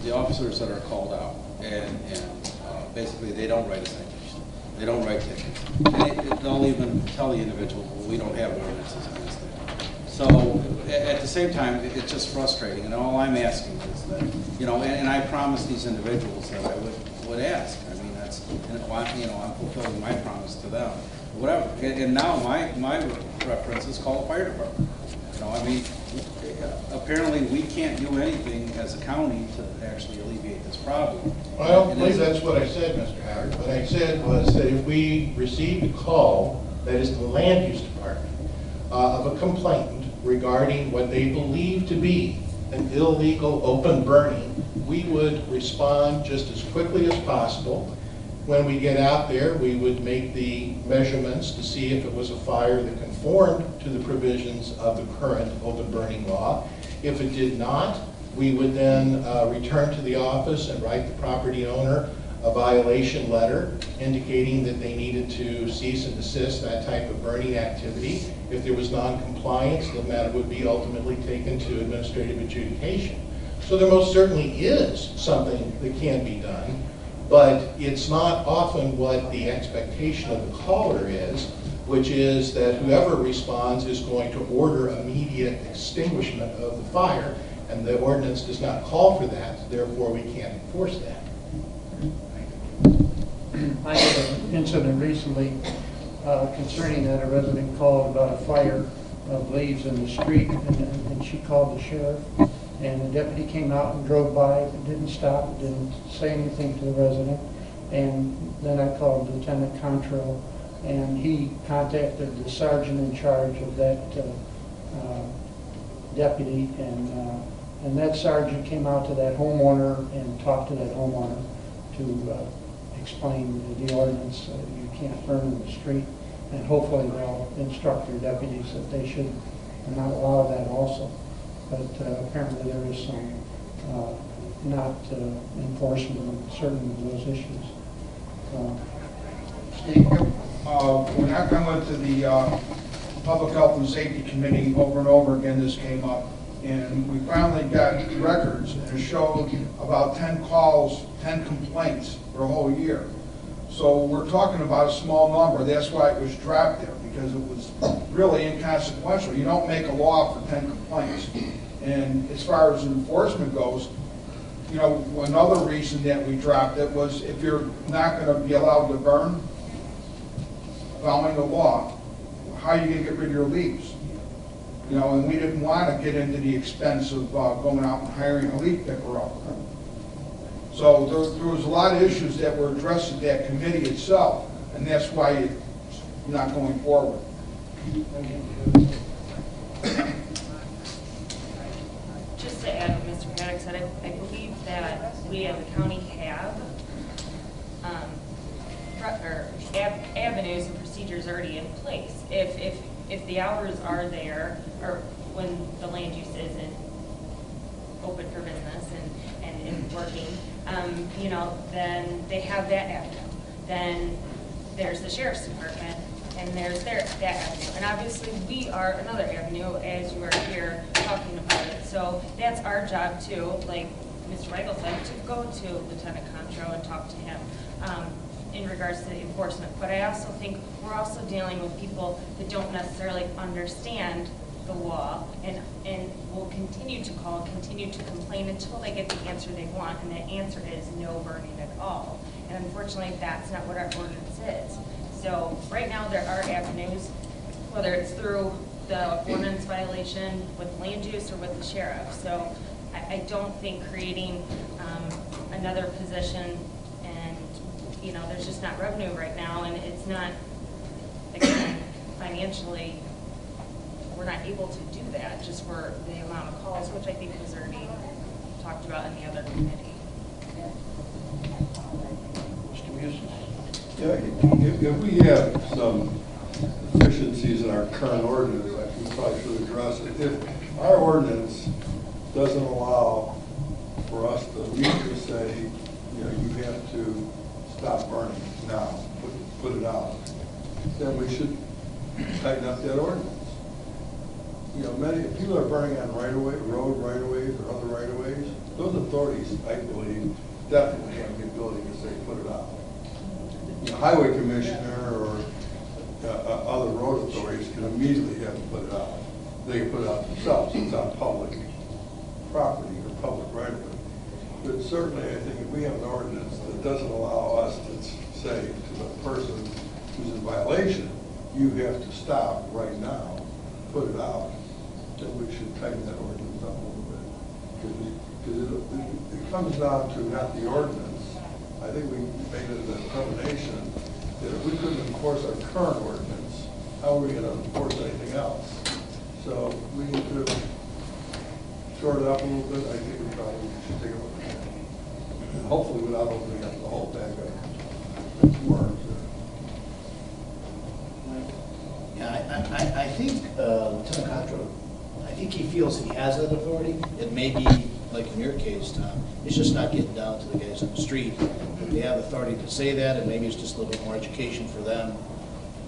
the officers that are called out, and basically they don't write a citation, they don't write tickets, and they'll even tell the individual, well, we don't have ordinances against that. So at the same time, it's just frustrating, and all I'm asking is that, and I promised these individuals that I would ask. I mean, that's, I'm fulfilling my promise to them, whatever. And now my preference is call the fire department. I mean, apparently we can't do anything as a county to actually alleviate this problem. I don't believe that's what I said, Mr. Howard. What I said was that if we received a call, that is the land use department, of a complainant regarding what they believe to be an illegal open burning, we would respond just as quickly as possible. When we get out there, we would make the measurements to see if it was a fire that conformed to the provisions of the current open burning law. If it did not, we would then return to the office and write the property owner a violation letter indicating that they needed to cease and desist that type of burning activity. If there was non-compliance, the matter would be ultimately taken to administrative adjudication. So there most certainly is something that can be done, but it's not often what the expectation of the caller is, which is that whoever responds is going to order immediate extinguishment of the fire, and the ordinance does not call for that, therefore we can't enforce that. I had an incident recently concerning that. A resident called about a fire of leaves in the street, and she called the sheriff, and the deputy came out and drove by, but didn't stop, didn't say anything to the resident. And then I called Lieutenant Contrell, and he contacted the sergeant in charge of that deputy, and that sergeant came out to that homeowner and talked to that homeowner to explain the ordinance. You can't burn in the street, and hopefully they'll instruct their deputies that they should not allow that also. But apparently there is some not enforcement of certain of those issues. Steve? When I went to the Public Health and Safety Committee over and over again, this came up, and we finally got records, and it showed about 10 calls, 10 complaints for a whole year. So we're talking about a small number. That's why it was dropped there, because it was really inconsequential. You don't make a law for 10 complaints. And as far as enforcement goes, another reason that we dropped it was if you're not going to be allowed to burn, following the law, how are you going to get rid of your leaves? And we didn't want to get into the expense of going out and hiring a leaf picker up. So there was a lot of issues that were addressed at that committee itself, and that's why it's not going forward. Just to add what Mr. Paddock said, I believe that we as a county have avenues and procedures already in place. If the hours are there, or when the land use isn't open for business and working, then they have that avenue. Then there's the sheriff's department, and there's that avenue. And obviously we are another avenue as you are here talking about it. So that's our job too, like Mr. Michael said, to go to Lieutenant Contro and talk to him in regards to the enforcement. But I also think we're also dealing with people that don't necessarily understand the law and will continue to call, continue to complain until they get the answer they want, and the answer is no burning at all. And unfortunately, that's not what our ordinance is. So right now there are avenues, whether it's through the ordinance violation with land use or with the sheriff. So I don't think creating another position, and there's just not revenue right now, and it's not, again, financially, we're not able to do that just for the amount of calls, which I think was already talked about in the other committee. Mr. Musil? Yeah, if we have some deficiencies in our current ordinance, we probably should address it. If our ordinance doesn't allow for us to legally say, you have to stop burning now, put it out, then we should tighten up that ordinance. Many people are burning on road right-of-ways or other right-of-ways. those authorities, I believe, definitely have the ability to say, put it out. The highway commissioner or other road authorities can immediately have to put it out. They can put it out themselves, it's on public property or public right of way. But certainly, I think if we have an ordinance that doesn't allow us to say to the person who's in violation, you have to stop right now, put it out, then we should tighten that ordinance up a little bit. Because it comes down to not the ordinance. I think we made it a determination that if we couldn't enforce our current ordinance, how are we going to enforce anything else? So we need to short it up a little bit. I think we probably should take a look at it. And hopefully without opening up the whole bag of worms. Yeah, I think Lieutenant Contra, I think he feels he has that authority. It may be, like in your case, Tom, it's just not getting down to the guys on the street. But they have authority to say that, and maybe it's just a little bit more education for them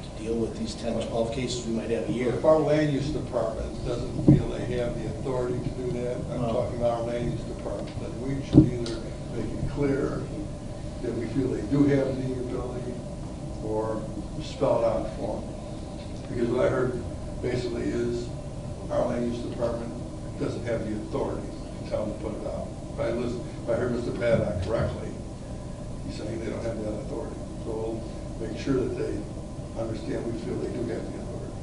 to deal with these 10, 12 cases we might have a year. If our land use department doesn't feel they have the authority to do that, I'm talking about our land use department, then we should either make it clear that we feel they do have the ability or spell it out for them. Because what I heard basically is our land use department doesn't have the authority to tell them to put it out. If I heard Mr. Paddock correctly, he's saying they don't have that authority. So we'll make sure that they understand we feel they do have the authority.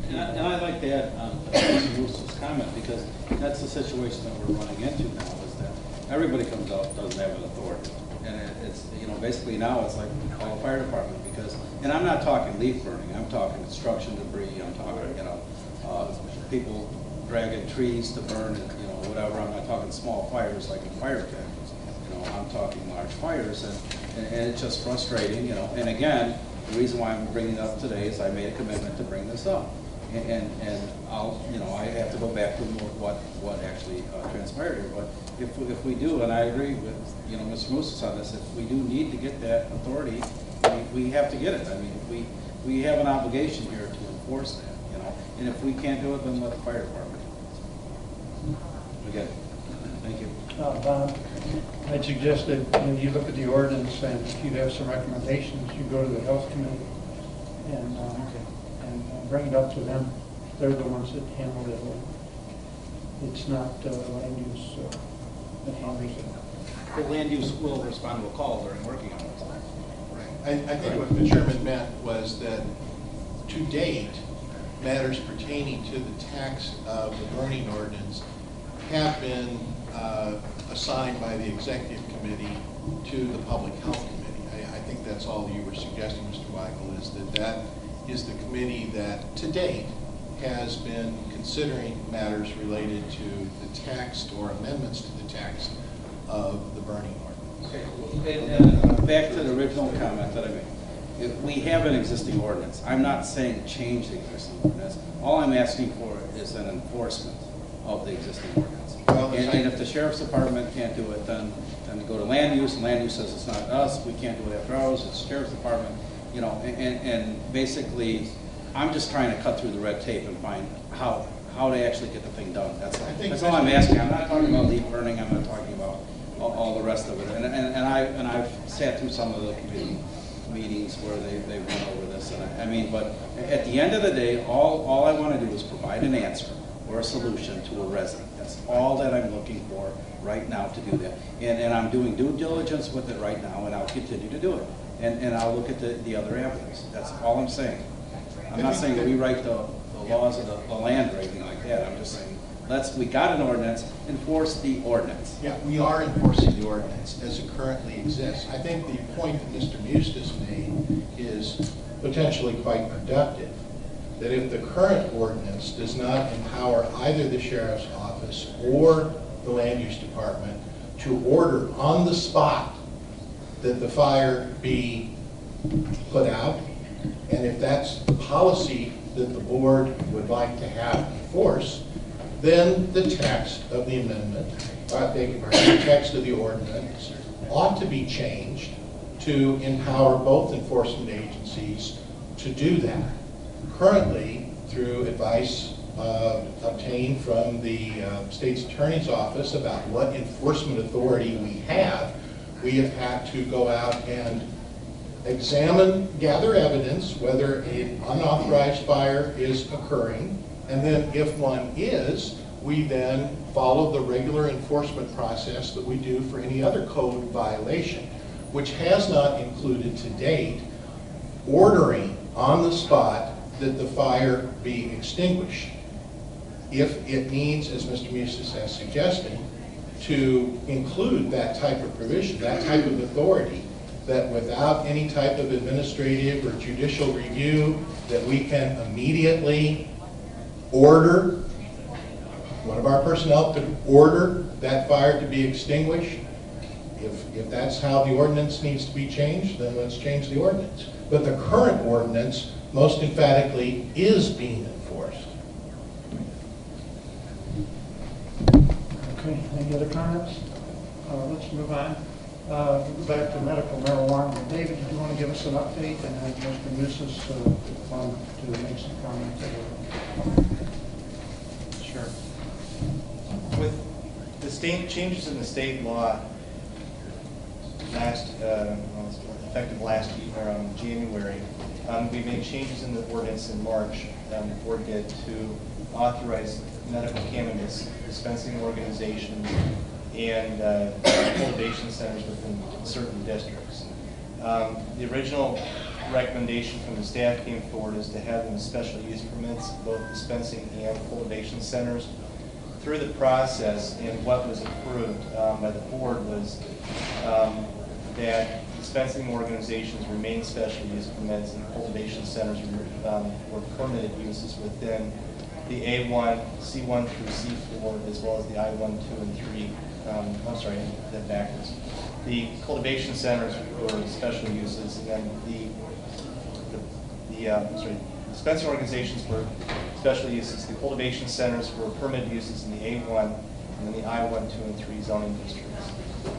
And I'd like to add Mr. Moose's comment, because that's the situation that we're running into now, is that everybody comes out, doesn't have an authority. And it's, you know, basically now it's like we call a fire department because, and I'm not talking leaf burning, I'm talking construction debris, I'm talking, you know, people dragging trees to burn, you know, whatever. I'm not talking small fires like in fire cabins. You know, I'm talking large fires, and it's just frustrating, you know. And again, the reason why I'm bringing it up today is I made a commitment to bring this up. And I'll, you know, I have to go back to what actually transpired here. But if we do, and I agree with, you know, Mr. Mooses on this, if we do need to get that authority, we have to get it. I mean, we have an obligation here to enforce that, you know. And if we can't do it, then let the fire department do it. Again, thank you. Bob, I'd suggest that you look at the ordinance, and if you have some recommendations, you go to the health committee and bring it up to them. They're the ones that handle it. It's not land use that handles it. The land use will respond to a call during working hours. I think what the chairman meant was that to date, matters pertaining to the text of the burning ordinance have been assigned by the executive committee to the public health committee. I think that's all you were suggesting, Mr. Weigel, is that is the committee that to date has been considering matters related to the text or amendments to the text of the burning ordinance. Okay. And back to the original comment that I made. If we have an existing ordinance, I'm not saying change the existing ordinance. All I'm asking for is an enforcement of the existing ordinance. Well, and if the sheriff's department can't do it, then go to land use, and land use says it's not us, we can't do it after hours, it's the sheriff's department, you know, and basically, I'm just trying to cut through the red tape and find how to actually get the thing done. That's all I'm asking. I'm not talking about leaf burning, I'm not talking about all the rest of it. And I've sat through some of the committee meetings where they went over this, and I mean, but at the end of the day, all I want to do is provide an answer or a solution to a resident. That's all that I'm looking for right now to do that. And I'm doing due diligence with it right now, and I'll continue to do it. And I'll look at the other avenues. That's all I'm saying. I'm not saying that we write the laws of the land or anything like that. I'm just saying, we got an ordinance, enforce the ordinance. Yeah, we are enforcing the ordinance as it currently exists. I think the point that Mr. Mustis made is potentially quite productive, that if the current ordinance does not empower either the sheriff's office or the land use department to order on the spot that the fire be put out, and if that's the policy that the board would like to have enforced, then the text of the amendment, the text of the ordinance ought to be changed to empower both enforcement agencies to do that. Currently, through advice obtained from the state's attorney's office about what enforcement authority we have had to go out and examine, gather evidence whether an unauthorized fire is occurring, and then if one is, we then follow the regular enforcement process that we do for any other code violation, which has not included to date ordering on the spot that the fire be extinguished. If it needs, as Mr. Musis has suggested, to include that type of provision, that type of authority, that without any type of administrative or judicial review, that we can immediately order, one of our personnel could order that fire to be extinguished. If that's how the ordinance needs to be changed, then let's change the ordinance. But the current ordinance, most emphatically, is being enforced. Okay, any other comments? Let's move on. We'll go back to medical marijuana. David, did you want to give us an update? And then Mr. Musis wanted to make some comments. Sure. With the state changes in the state law effective last year, January, we made changes in the ordinance in March, the board did, to authorize medical cannabis dispensing organizations and cultivation centers within certain districts. The original recommendation from the staff came forward is to have them as special use permits, both dispensing and cultivation centers. Through the process, and what was approved by the board was that dispensing organizations remain special use permits and cultivation centers were permitted uses within the A1, C1 through C4, as well as the I1, 2, and 3. I'm sorry, that backwards. The cultivation centers were special uses, and then dispensing organizations were special uses. The cultivation centers were permitted uses in the A1 and then the I1, 2, and 3 zoning districts.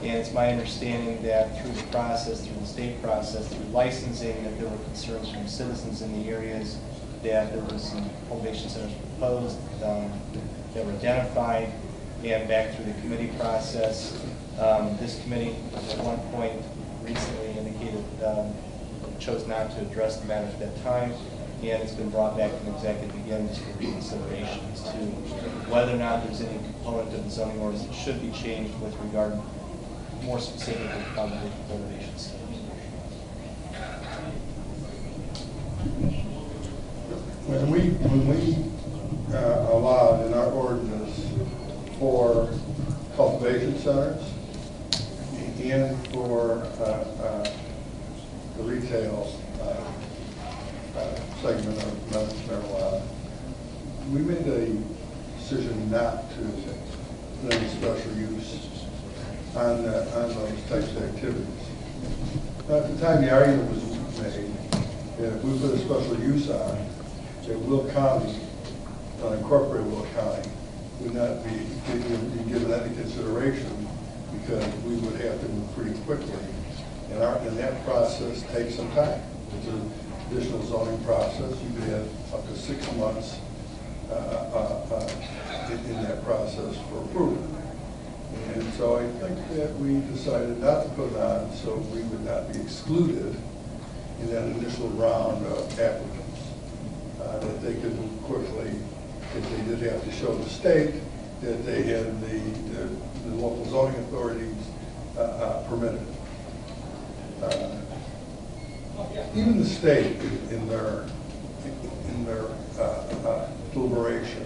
And it's my understanding that through the process, through the state process, through licensing, that there were concerns from citizens in the areas that there were some cultivation centers proposed that were identified, and back through the committee process. This committee at one point recently indicated chose not to address the matter at that time, and it's been brought back to the executive again just for reconsideration as to whether or not there's any component of the zoning ordinance that should be changed with regard more specifically probably to cultivation centers. When we allowed in our ordinance for cultivation centers and for the retail segment of medical marijuana, we made a decision not to limit special use on those types of activities. At the time, the argument was made that if we put a special use on, that Will County, unincorporated Will County, would not be given any consideration because we would have to move pretty quickly. And that process takes some time. It's an additional zoning process. You could have up to 6 months in that process for approval. And so I think that we decided not to put it on so we would not be excluded in that initial round of applicants. That they could move quickly if they did have to show the state that they had the local zoning authorities permitted. Even the state, in their deliberation,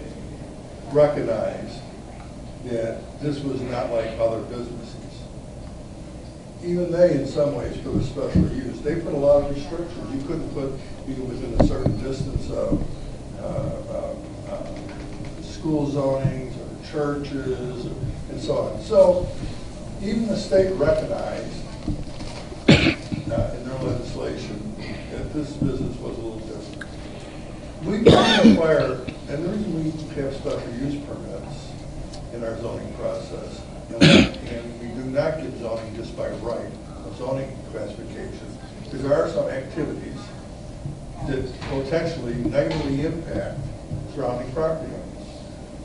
recognized that this was not like other businesses. Even they, in some ways, put a special use. They put a lot of restrictions. You couldn't put even within a certain distance of school zonings or churches and so on. So even the state recognized in their legislation that this business was a little different. We require, and the reason we have special use permits in our zoning process, and we do not give zoning just by right, a zoning classification, because there are some activities that potentially negatively impact surrounding property owners.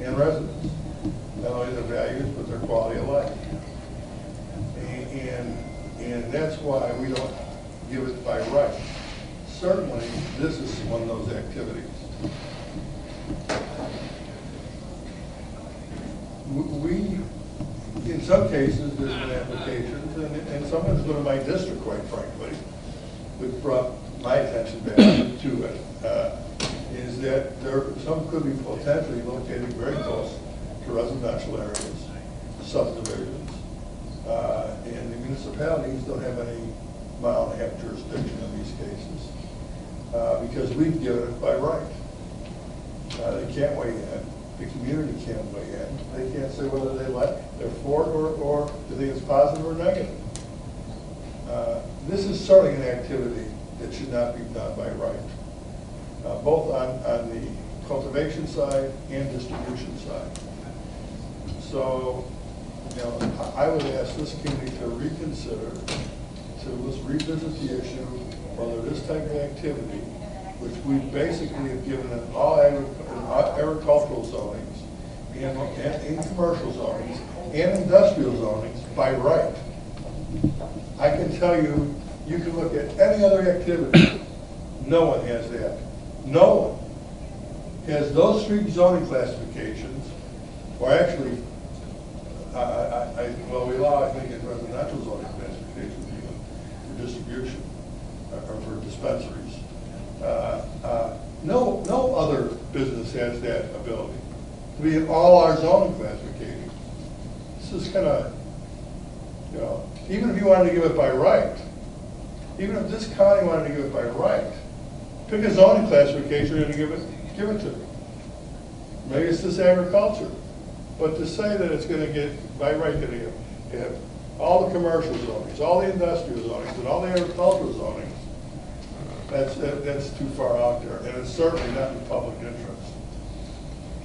and residents. Not only their values, but their quality of life. And that's why we don't give it by right. Certainly, this is one of those activities. We, in some cases, there's been applications, and some has been in my district, quite frankly, which brought my attention back to it, is that some could be potentially located very close to residential areas, subdivisions, and the municipalities don't have any mile-and-a-half jurisdiction in these cases, because we've given it by right. They can't weigh in. The community can't weigh in. They can't say whether they're for it or do they think it's positive or negative. This is certainly an activity that should not be done by right, both on the cultivation side and distribution side. So, I would ask this committee to reconsider, let's revisit the issue, whether this type of activity, which we basically have given in all agricultural zonings, and commercial zonings, and industrial zonings by right. I can tell you, you can look at any other activity, no one has that. No one has those three zoning classifications, or actually, well, we allow, I think, in residential zoning classifications even for distribution, or for dispensaries. No other business has that ability to be in all our zoning classifications. This is kind of, even if you wanted to give it by right, even if this county wanted to give it by right, pick a zoning classification and give it to me. Maybe it's this agriculture. But to say that it's going to get, by right, going to have all the commercial zonings, all the industrial zonings, and all the agricultural zonings, that's too far out there, and it's certainly not in public interest.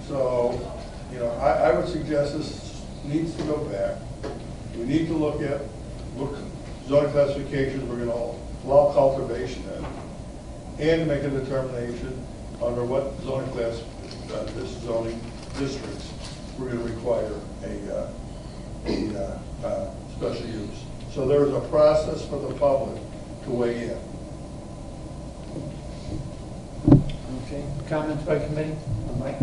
So, I would suggest this needs to go back. We need to look at zoning classifications. We're going to allow cultivation in, and make a determination under what zoning class, this zoning districts, we're going to require a special use. So there is a process for the public to weigh in. Okay, comments by committee? Mike?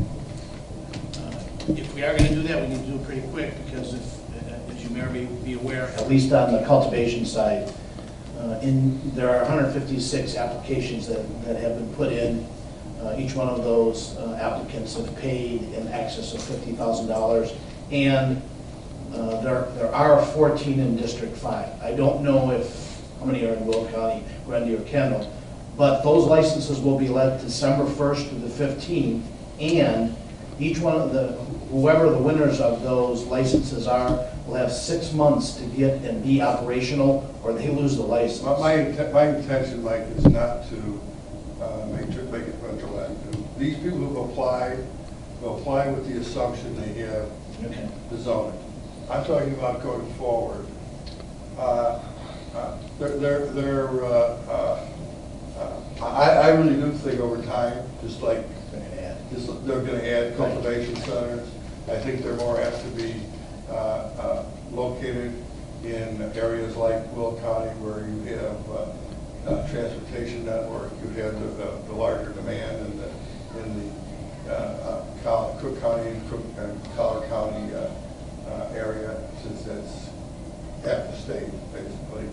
If we are going to do that, we need to do it pretty quick, because as you may be aware, at least on the cultivation side, there are 156 applications that have been put in. Each one of those applicants have paid in excess of $50,000, and there are 14 in District 5. I don't know how many are in Will County, Grundy, or Kendall, but those licenses will be let December 1st through the 15th, and each one of whoever the winners of those licenses are will have 6 months to get and be operational, or they lose the license. My intention, Mike, is not to make it retroactive. These people who've applied will apply with the assumption they have the zoning. I'm talking about going forward. I really do think over time, just like they're going to add cultivation centers. I think they're more apt to be located in areas like Will County, where you have transportation network. You have the larger demand in the Cook County and Collier County area, since that's half the state, basically.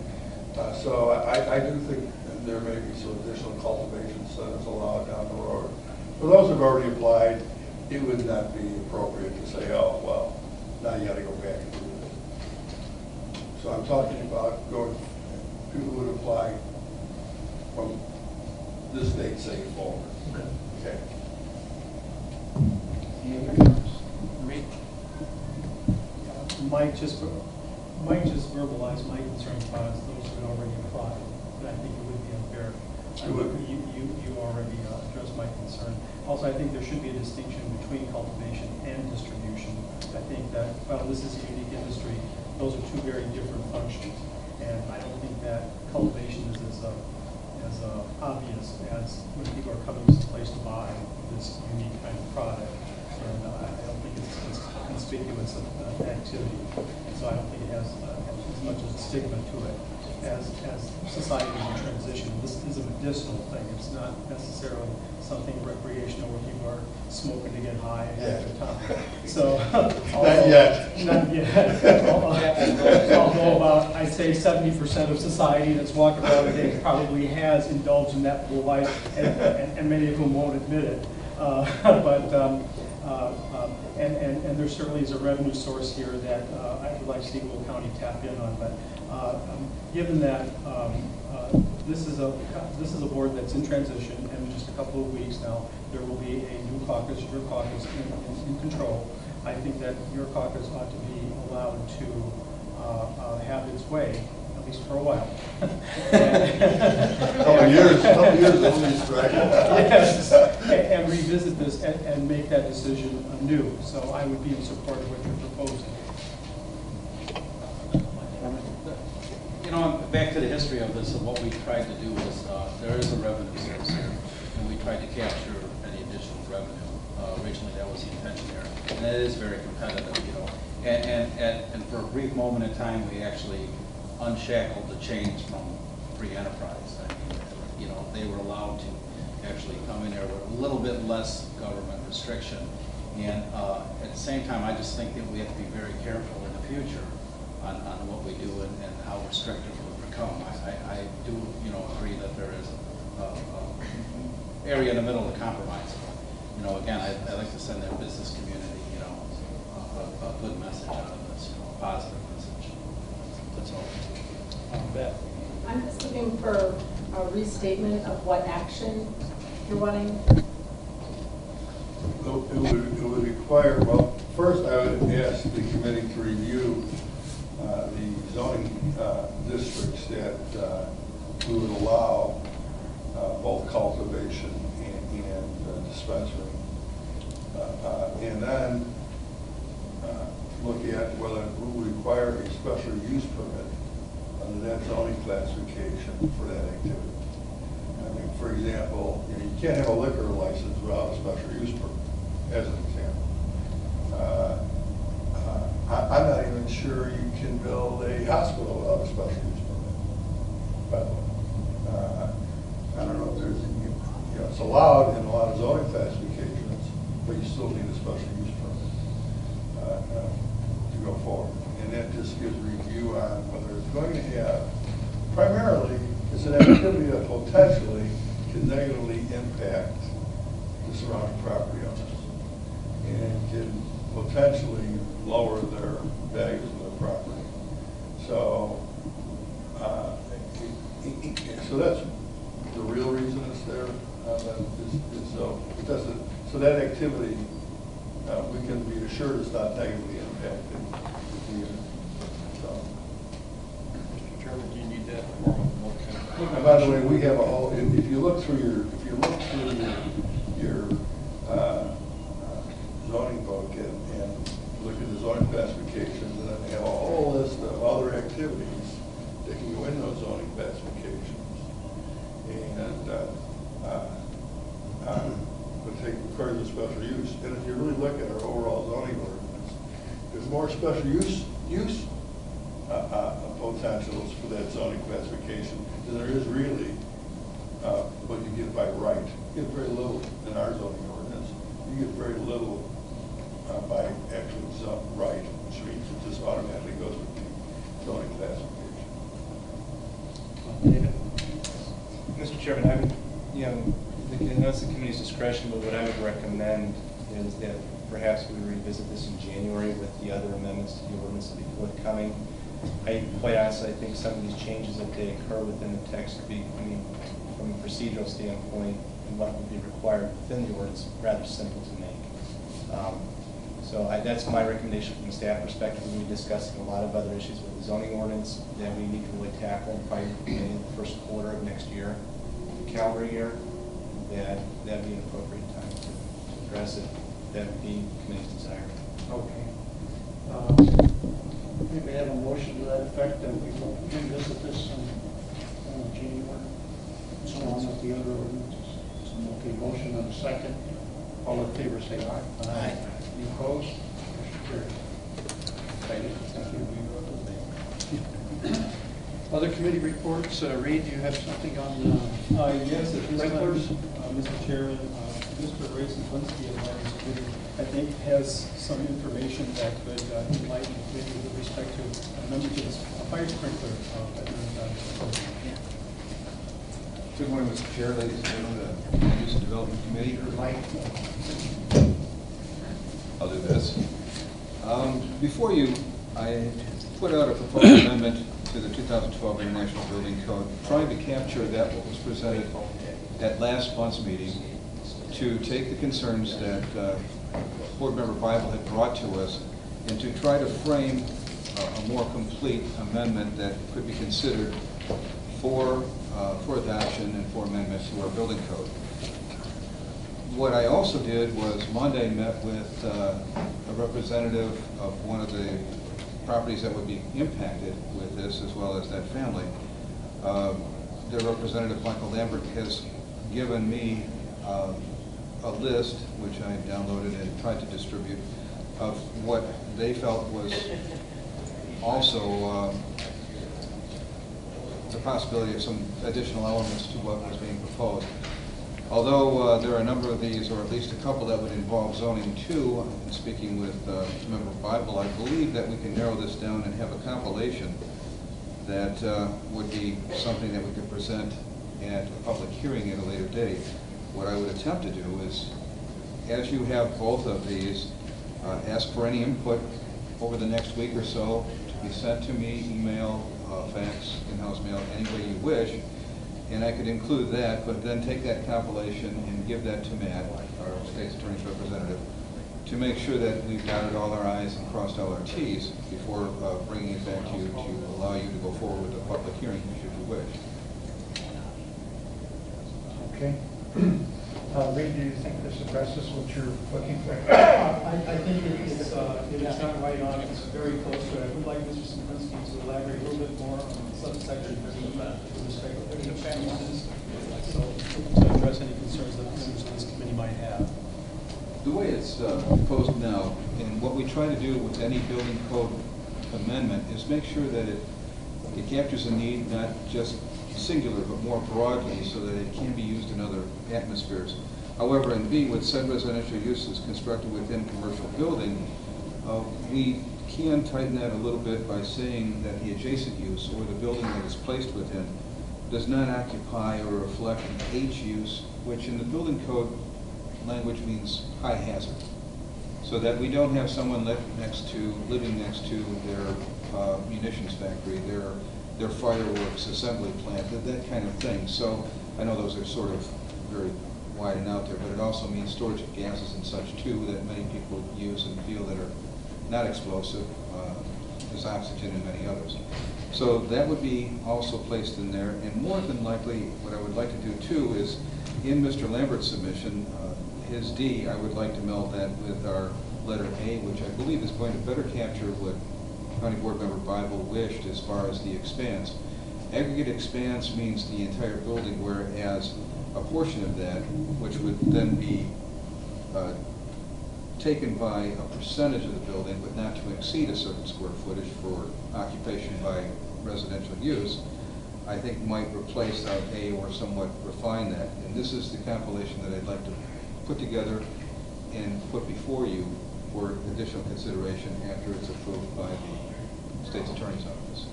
So I do think there may be some additional cultivation centers allowed down the road. For those who've already applied, it would not be appropriate to say, oh, well, now you got to go back and do this. So I'm talking about people who would apply from this date saying forward. Okay. Mike just verbalized my concerns about those who had already applied, but I think it would be unfair. You already addressed my concern. Also, I think there should be a distinction between cultivation and distribution. I think that, while this is a unique industry, those are two very different functions. And I don't think that cultivation is as obvious as when people are coming to this place to buy this unique kind of product. and I don't think it's conspicuous activity. And so I don't think it has as much as a stigma to it as society is in transition. This is a medicinal thing. It's not necessarily something recreational where people are smoking to get high and have a good time. So, Not yet. Not yet. Although about, I'd say 70% of society that's walking around today probably has indulged in that whole life, and many of whom won't admit it. And there certainly is a revenue source here that I would like to see Will County tap in on. But given that this is a board that's in transition, and in just a couple of weeks now there will be a new caucus, your caucus in control. I think that your caucus ought to be allowed to have its way, at least for a while. Couple years at least, right? Yes, and revisit this and make that decision anew. So I would be in support of what you're proposing. You know, back to the history of this, and what we tried to do is, there is a revenue source here, and we tried to capture any additional revenue. Originally, that was the intention there, and it is very competitive, you know. And for a brief moment in time, we actually unshackled the chains from free enterprise. I mean, you know, they were allowed to actually come in there with a little bit less government restriction. And at the same time, I just think that we have to be very careful in the future on what we do and how restrictive we become. I do, you know, agree that there is a area in the middle to compromise. You know, again, I like to send that business community, you know, a good message out of this, you know, a positive message. That's all. Beth. I'm just looking for a restatement of what action you're wanting. It would require, well, first I would ask the committee to review the zoning districts that we would allow both cultivation and dispensary. And then look at whether we would require a special use permit under that zoning classification for that activity. I mean, for example, you can't have a liquor license without a special use permit, as an example. I'm not even sure you can build a hospital without a special use permit, by the way. I don't know if there's, you know, it's allowed in a lot of zoning classifications, but you still need a special use permit to go forward. And that just gives review on whether it's going to have, primarily, it's an activity that potentially can negatively impact the surrounding property owners and can potentially lower their values of their property. So, so that's the real reason it's there. So that activity, we can be assured it's not negatively impacted. Mr. Chairman, do you need that form of motion? And by the way, we have a whole. If you look through your zoning book and look at the zoning classifications, and then they have a whole list of other activities that can go in those zoning classifications. And would take requires a special use. And if you really look at our overall zoning ordinance, there's more special use potentials for that zoning classification than there is really what you get by right. You get very little in our zoning ordinance. You get very little by actually right, which means it just automatically goes with the zoning classification. David? Mr. Chairman, I would, you know, I know it's the committee's discretion, but what I would recommend is that perhaps we revisit this in January with the other amendments to the ordinance that be forthcoming. Quite honestly, I think some of these changes that they occur within the text could be, I mean, from a procedural standpoint and what would be required within the ordinance, rather simple to make. So that's my recommendation from a staff perspective. We'll be discussing a lot of other issues with the zoning ordinance that we need to really tackle probably in the first quarter of next year, the calendar year. That'd be an appropriate time to address it. That would be the committee's desire. Okay. Maybe have a motion to that effect that we will revisit this in January, so on with the other ordinances. Okay, motion and a second. All in favor, say aye. Aye. Any opposed? Motion carries. Thank you. Other committee reports, Reed, do you have something on Yes, at this time, sprinklers? Mr. Chairman, Mr. Ray Slinsky of Finance Committee, I think, has some information that could enlighten the committee with respect to amendment to this fire sprinkler. Good morning, Mr. Chair, ladies and gentlemen, the Land Use and Development Committee. I'll do this. Before you, I put out a proposed amendment to the 2012 International Building Code, trying to capture that what was presented at last month's meeting, to take the concerns that Board Member Bible had brought to us, and to try to frame a more complete amendment that could be considered for adoption and for amendment to our building code. What I also did was Monday met with a representative of one of the properties that would be impacted with this, as well as that family. Their representative, Michael Lambert, has given me a list, which I downloaded and tried to distribute, of what they felt was also the possibility of some additional elements to what was being proposed. Although there are a number of these, or at least a couple that would involve zoning too, in speaking with Member Bible, I believe that we can narrow this down and have a compilation that would be something that we could present at a public hearing at a later date. What I would attempt to do is, as you have both of these, ask for any input over the next week or so to be sent to me, email, fax, in-house mail, any way you wish, and I could include that, but then take that compilation and give that to Matt, our state's attorney's representative, to make sure that we've dotted all our I's and crossed all our T's before bringing it back to you to allow you to go forward with a public hearing, should you wish. Okay. Reed, do you think this addresses what you're looking for? I think it's not right on, it's very close to it. I would like Mr. Slinsky to elaborate a little bit more on subsection D with respect to uses, so to address any concerns that members of this committee might have. The way it's proposed now, and what we try to do with any building code amendment, is make sure that it captures a need not just singular, but more broadly, so that it can be used in other atmospheres. However, in B, with said residential uses constructed within commercial building, we can tighten that a little bit by saying that the adjacent use, or the building that is placed within, does not occupy or reflect an H use, which in the building code language means high hazard. So that we don't have someone living next to their munitions factory, their fireworks assembly plant, that kind of thing. So I know those are sort of very wide and out there, but it also means storage of gases and such too that many people use and feel that are not explosive, as oxygen and many others. So that would be also placed in there, and more than likely what I would like to do too is in Mr. Lambert's submission, his D, I would like to meld that with our letter A, which I believe is going to better capture what County Board Member Bible wished as far as the expanse. Aggregate expanse means the entire building, whereas a portion of that, which would then be taken by a percentage of the building, but not to exceed a certain square footage for occupation by residential use, I think might replace our A or somewhat refine that. And this is the compilation that I'd like to put together and put before you for additional consideration after it's approved by the State's Attorney's Office.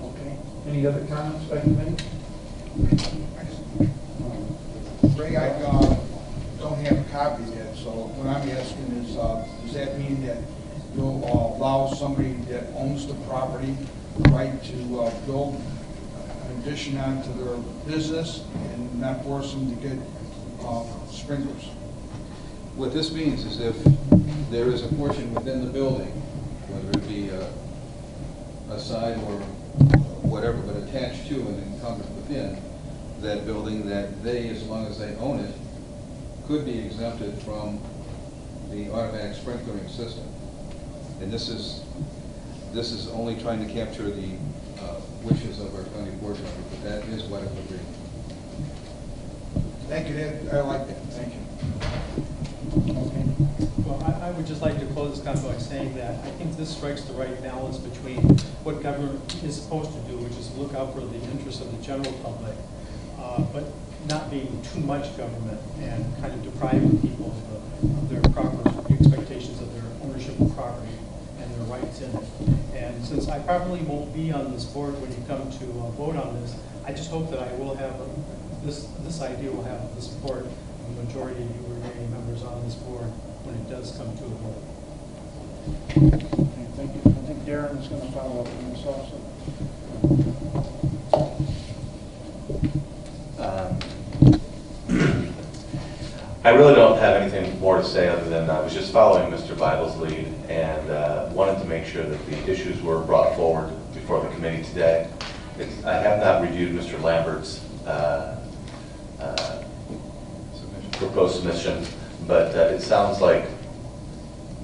Okay. Any other comments by committee? Ray, I don't have a copy yet, so what I'm asking is, does that mean that you'll allow somebody that owns the property the right to build an addition onto their business and not force them to get sprinklers? What this means is if there is a portion within the building, whether it be a side or whatever, but attached to and incumbent within that building, that they, as long as they own it, could be exempted from the automatic sprinklering system. And this is only trying to capture the wishes of our county board member, but that is what it would be. Thank you, I like that. Thank you. Okay. Well, I would just like to close this comment by saying that I think this strikes the right balance between what government is supposed to do, which is look out for the interests of the general public, but not being too much government and kind of depriving people of their proper expectations of their ownership of property and their rights in it. And since I probably won't be on this board when you come to vote on this, I just hope that I will have, this idea will have the support of the majority of you remaining members on this board when it does come to a vote. Okay, thank you. I think Darren is going to follow up on this also. I really don't have anything more to say other than I was just following Mr. Bible's lead and wanted to make sure that the issues were brought forward before the committee today. I have not reviewed Mr. Lambert's proposed submission, but it sounds like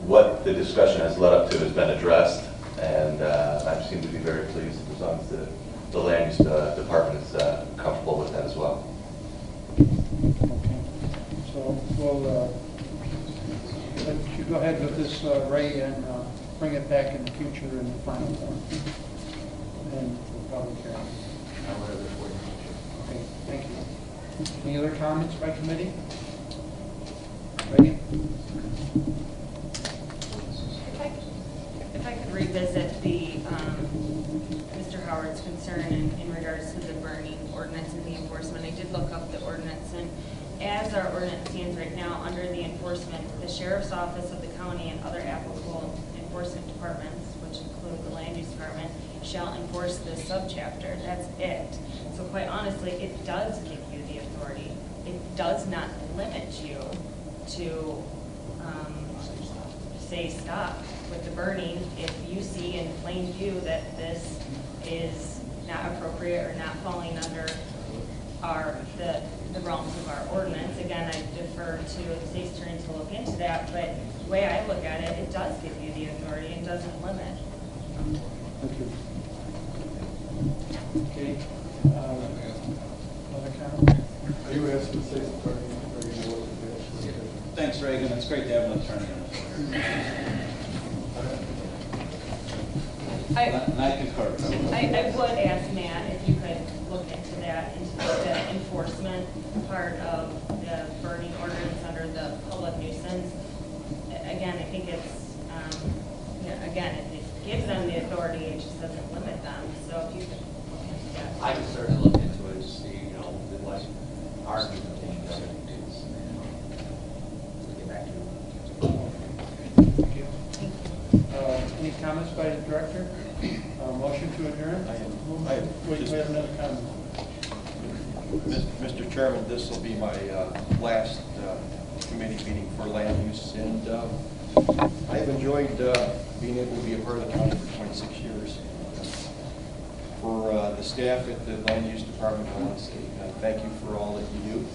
what the discussion has led up to has been addressed, and I seem to be very pleased as long as the land use department is comfortable with that as well. Okay. So we'll let you go ahead with this, Ray, and bring it back in the future in the final form. And we'll probably carry on. Okay, thank you. Any other comments by committee? Ready? If I could revisit the, Mr. Howard's concern in regards to the burning ordinance and the enforcement. I did look up the ordinance, and as our ordinance stands right now, under the enforcement, the sheriff's office of the county and other applicable enforcement departments, which include the land use department, shall enforce this subchapter. That's it. So quite honestly, it does give you the authority. It does not limit you to say stop with the burning if you see in plain view that this is not appropriate or not falling under the realms of our ordinance. Again, I defer to the state's attorney to look into that, but the way I look at it, it does give you the authority and doesn't limit. Thank you. Okay. Other comment? Are you asking to say something? Thanks, Reagan. It's great to have an attorney on the I concur. I would ask Matt if you could look into that, into the enforcement part of the burning ordinance under the public nuisance. Again, I think it's, again, it gives them the authority, it just doesn't limit them. So if you could look into that. I can certainly look into it to see, what our implementation is. We'll get back to you. Thank you. Any comments by the director? Motion to adjourn? Wait, we have another comment. Mr. Chairman, this will be my last committee meeting for land use, and I've enjoyed being able to be a part of the county for 26 years. For the staff at the land use department, I want to say thank you for all that you do.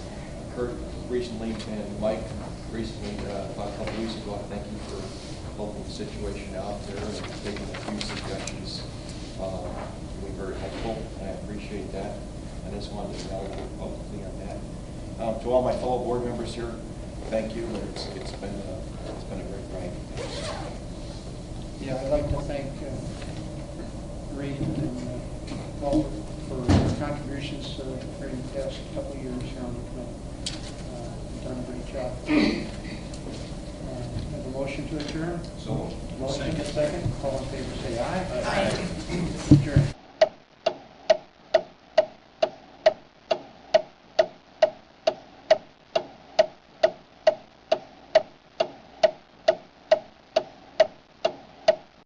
Kurt recently and Mike recently, about a couple of weeks ago, I thank you for helping the situation out there and taking a few suggestions. Really very helpful, and I appreciate that. I just wanted to know publicly on that. To all my fellow board members here, thank you. It's been a great ride. Yeah, I'd like to thank Reed and Walter for their contributions during the past couple of years here on the committee. You've done a great job. Have a motion to adjourn? So, Motion, second. All in favor, say aye. Aye. Adjourn.